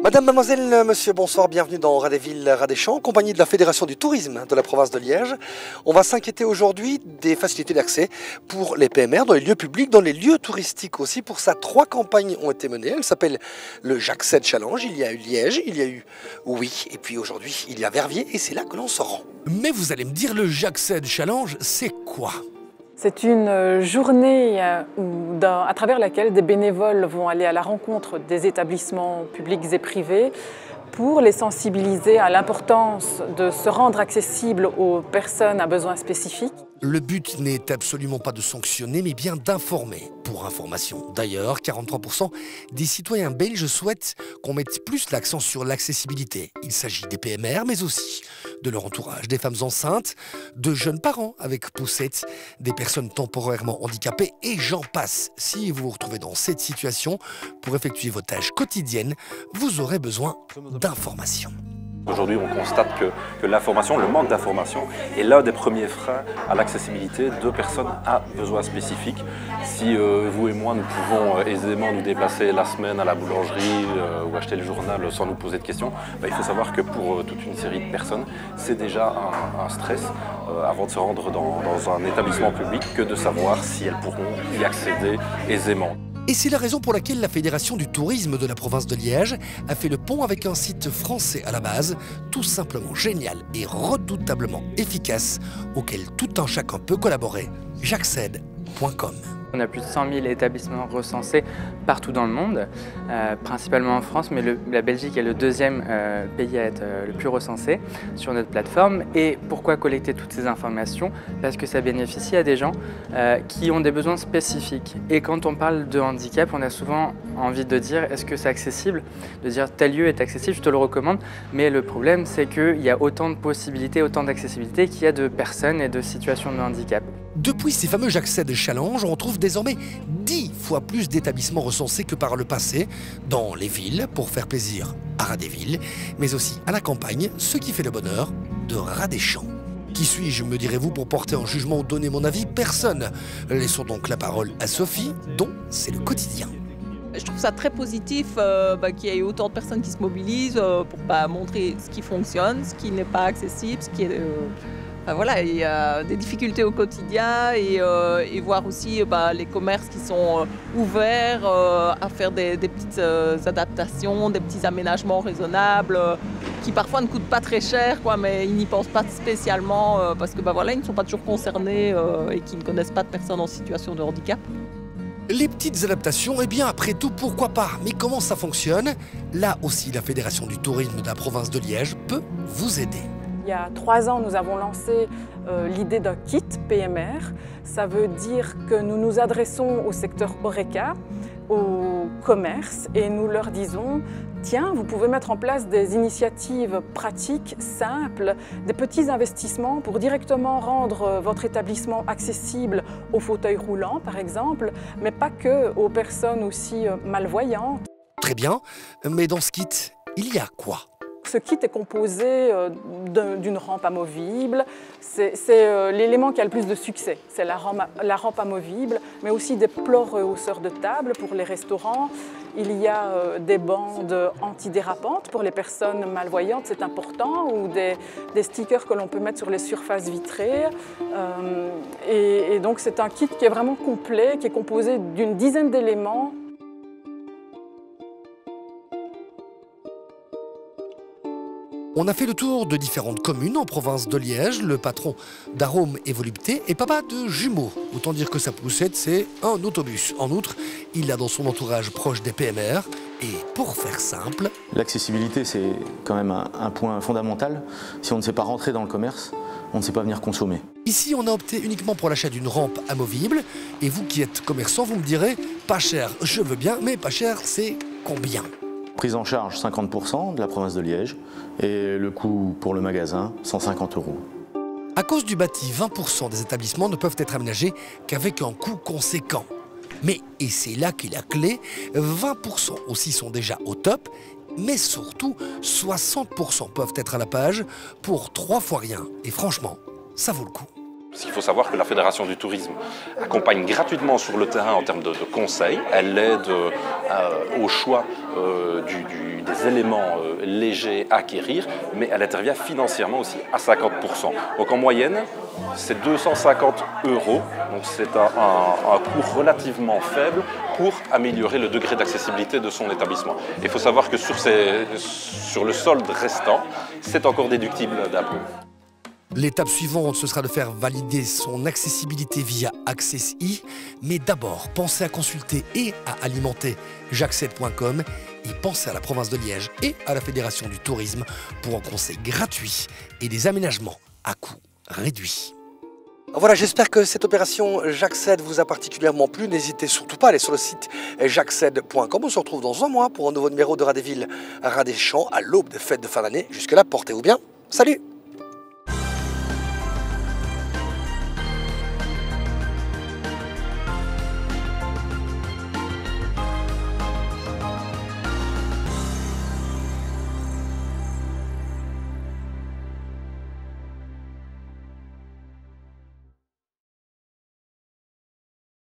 Madame, mademoiselle, monsieur, bonsoir, bienvenue dans Radéville-Radéchamps, compagnie de la Fédération du tourisme de la province de Liège. On va s'inquiéter aujourd'hui des facilités d'accès pour les PMR dans les lieux publics, dans les lieux touristiques aussi. Pour ça, 3 campagnes ont été menées. Elles s'appellent le J'accède Challenge, il y a eu Liège, il y a eu Oui, et puis aujourd'hui, il y a Verviers, et c'est là que l'on se rend. Mais vous allez me dire, le J'accède Challenge, c'est quoi ? C'est une journée à travers laquelle des bénévoles vont aller à la rencontre des établissements publics et privés pour les sensibiliser à l'importance de se rendre accessible aux personnes à besoins spécifiques. Le but n'est absolument pas de sanctionner, mais bien d'informer. Pour information. D'ailleurs, 43% des citoyens belges souhaitent qu'on mette plus l'accent sur l'accessibilité. Il s'agit des PMR, mais aussi de leur entourage, des femmes enceintes, de jeunes parents avec poussettes, des personnes temporairement handicapées, et j'en passe. Si vous vous retrouvez dans cette situation, pour effectuer vos tâches quotidiennes, vous aurez besoin d'informations. Aujourd'hui, on constate que l'information, le manque d'information est l'un des premiers freins à l'accessibilité de personnes à besoins spécifiques. Si vous et moi, nous pouvons aisément nous déplacer la semaine à la boulangerie ou acheter le journal sans nous poser de questions, il faut savoir que pour toute une série de personnes, c'est déjà un stress avant de se rendre dans un établissement public que de savoir si elles pourront y accéder aisément. Et c'est la raison pour laquelle la Fédération du tourisme de la province de Liège a fait le pont avec un site français à la base, tout simplement génial et redoutablement efficace, auquel tout un chacun peut collaborer, j'accède.com. On a plus de 100 000 établissements recensés partout dans le monde, principalement en France, mais la Belgique est le deuxième pays à être le plus recensé sur notre plateforme. Et pourquoi collecter toutes ces informations? Parce que ça bénéficie à des gens qui ont des besoins spécifiques. Et quand on parle de handicap, on a souvent envie de dire est-ce que c'est accessible? De dire tel lieu est accessible, je te le recommande. Mais le problème, c'est qu'il y a autant de possibilités, autant d'accessibilité qu'il y a de personnes et de situations de handicap. Depuis ces fameux J'accède Challenge, on trouve désormais 10 fois plus d'établissements recensés que par le passé, dans les villes, pour faire plaisir à Radéville, mais aussi à la campagne, ce qui fait le bonheur de Radéchamps. Qui suis-je, me direz-vous, pour porter un jugement ou donner mon avis? Personne. Laissons donc la parole à Sophie, dont c'est le quotidien. Je trouve ça très positif qu'il y ait autant de personnes qui se mobilisent pour montrer ce qui fonctionne, ce qui n'est pas accessible, ce qui est... voilà, il y a des difficultés au quotidien et voir aussi les commerces qui sont ouverts à faire des petites adaptations, des petits aménagements raisonnables qui parfois ne coûtent pas très cher, mais ils n'y pensent pas spécialement parce que ils ne sont pas toujours concernés et qui ne connaissent pas de personnes en situation de handicap. Les petites adaptations, eh bien après tout, pourquoi pas? Mais comment ça fonctionne? Là aussi, la Fédération du tourisme de la province de Liège peut vous aider. Il y a 3 ans, nous avons lancé l'idée d'un kit PMR. Ça veut dire que nous nous adressons au secteur HoReCa, aux commerces, et nous leur disons tiens, vous pouvez mettre en place des initiatives pratiques, simples, des petits investissements pour directement rendre votre établissement accessible aux fauteuils roulants, par exemple, mais pas que, aux personnes aussi malvoyantes. Très bien, mais dans ce kit, il y a quoi? Ce kit est composé d'une rampe amovible. C'est l'élément qui a le plus de succès. C'est la rampe amovible, mais aussi des plats rehausseurs de table pour les restaurants. Il y a des bandes antidérapantes pour les personnes malvoyantes, c'est important, ou des stickers que l'on peut mettre sur les surfaces vitrées. Et donc c'est un kit qui est vraiment complet, qui est composé d'une dizaine d'éléments. On a fait le tour de différentes communes en province de Liège. Le patron d'Arôme et Volupté est papa de jumeaux. Autant dire que sa poussette, c'est un autobus. En outre, il a dans son entourage proche des PMR. Et pour faire simple... L'accessibilité, c'est quand même un point fondamental. Si on ne sait pas rentrer dans le commerce, on ne sait pas venir consommer. Ici, on a opté uniquement pour l'achat d'une rampe amovible. Et vous qui êtes commerçant, vous me direz, pas cher, je veux bien, mais pas cher, c'est combien ? Prise en charge 50% de la province de Liège et le coût pour le magasin 150 €. À cause du bâti, 20% des établissements ne peuvent être aménagés qu'avec un coût conséquent. Mais, et c'est là qu'est la clé, 20% aussi sont déjà au top, mais surtout 60% peuvent être à la page pour 3 fois rien. Et franchement, ça vaut le coup. Parce qu'il faut savoir que la Fédération du tourisme accompagne gratuitement sur le terrain en termes de conseils. Elle aide au choix des éléments légers à acquérir, mais elle intervient financièrement aussi à 50%. Donc en moyenne, c'est 250 €. Donc c'est un coût relativement faible pour améliorer le degré d'accessibilité de son établissement. Il faut savoir que sur le solde restant, c'est encore déductible d'impôt. L'étape suivante, ce sera de faire valider son accessibilité via Accessi. Mais d'abord, pensez à consulter et à alimenter jacced.com et pensez à la province de Liège et à la Fédération du tourisme pour un conseil gratuit et des aménagements à coût réduit. Voilà, j'espère que cette opération Jacced vous a particulièrement plu. N'hésitez surtout pas à aller sur le site jacced.com. On se retrouve dans un mois pour un nouveau numéro de Ras des Villes, Ras des Champs à l'aube des fêtes de fin d'année. Jusque-là, portez-vous bien. Salut!